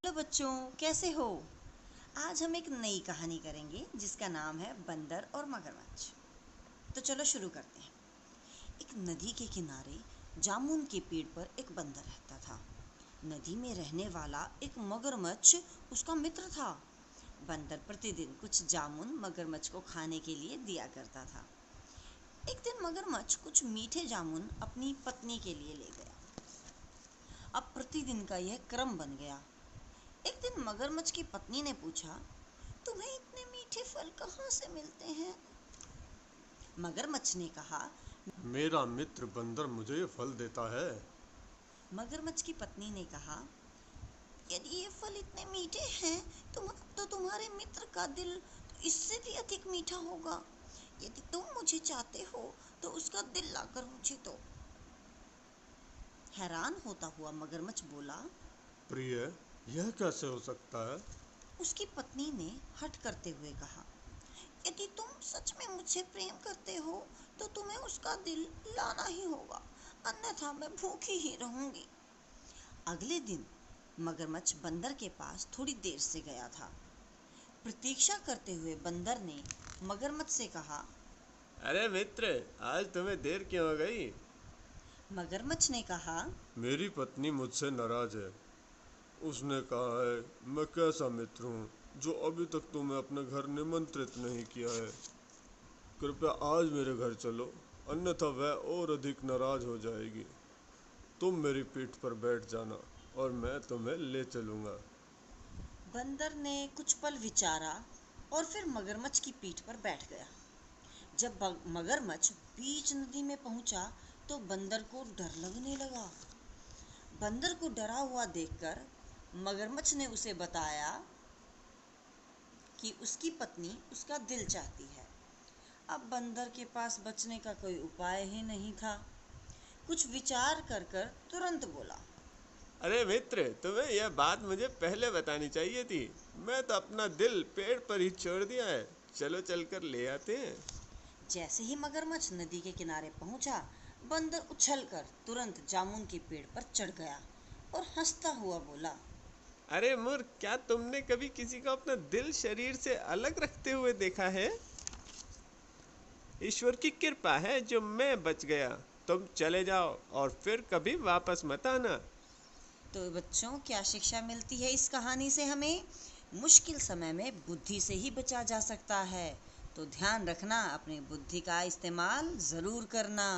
Hello बच्चों, कैसे हो। आज हम एक नई कहानी करेंगे जिसका नाम है बंदर और मगरमच्छ। तो चलो शुरू करते हैं। एक नदी के किनारे जामुन के पेड़ पर एक बंदर रहता था। नदी में रहने वाला एक मगरमच्छ उसका मित्र था। बंदर प्रतिदिन कुछ जामुन मगरमच्छ को खाने के लिए दिया करता था। एक दिन मगरमच्छ कुछ मीठे जामुन अपनी पत्नी के लिए ले गया। अब प्रतिदिन का यह क्रम बन गया। एक दिन मगरमच्छ की पत्नी ने पूछा, तुम्हें इतने मीठे फल कहाँ से मिलते हैं? मगरमच्छ ने कहा, मेरा मित्र बंदर मुझे ये फल देता है। मगरमच्छ की पत्नी ने कहा, यदि ये फल इतने मीठे हैं तो तुम्हारे मित्र का दिल तो इससे भी अधिक मीठा होगा। यदि तुम मुझे चाहते हो तो उसका दिल लाकर मुझे दो। हैरान होता हुआ मगरमच्छ बोला। प्रिय, यह कैसे हो सकता है? उसकी पत्नी ने हठ करते हुए कहा, यदि तुम सच में मुझे प्रेम करते हो तो तुम्हें उसका दिल लाना ही होगा, अन्यथा मैं भूखी ही रहूंगी। अगले दिन मगरमच्छ बंदर के पास थोड़ी देर से गया था। प्रतीक्षा करते हुए बंदर ने मगरमच्छ से कहा। अरे मित्र, आज तुम्हें देर क्यों हो गई? मगरमच्छ ने कहा, मेरी पत्नी मुझसे नाराज है। उसने कहा है, मैं कैसा मित्र हूँ जो अभी तक तुम्हें अपने घर निमंत्रित नहीं किया है। कृपया आज मेरे घर चलो, अन्यथा वह और अधिक नाराज हो जाएगी। तुम मेरी पीठ पर बैठ जाना और मैं तुम्हें ले चलूँगा। बंदर ने कुछ पल विचारा और फिर मगरमच्छ की पीठ पर बैठ गया। जब मगरमच्छ बीच नदी में पहुंचा तो बंदर को डर लगने लगा। बंदर को डरा हुआ देखकर मगरमच्छ ने उसे बताया कि उसकी पत्नी उसका दिल चाहती है। अब बंदर के पास बचने का कोई उपाय ही नहीं था। कुछ विचार कर कर तुरंत बोला, अरे मित्र, तुम्हें यह बात मुझे पहले बतानी चाहिए थी। मैं तो अपना दिल पेड़ पर ही छोड़ दिया है। चलो चलकर ले आते हैं। जैसे ही मगरमच्छ नदी के किनारे पहुंचा, बंदर उछलकर तुरंत जामुन के पेड़ पर चढ़ गया और हंसता हुआ बोला, अरे मूर्ख, क्या तुमने कभी किसी को अपना दिल शरीर से अलग रखते हुए देखा है? ईश्वर की कृपा है जो मैं बच गया। तुम चले जाओ और फिर कभी वापस मत आना। तो बच्चों, क्या शिक्षा मिलती है इस कहानी से हमें? मुश्किल समय में बुद्धि से ही बचा जा सकता है। तो ध्यान रखना, अपनी बुद्धि का इस्तेमाल ज़रूर करना।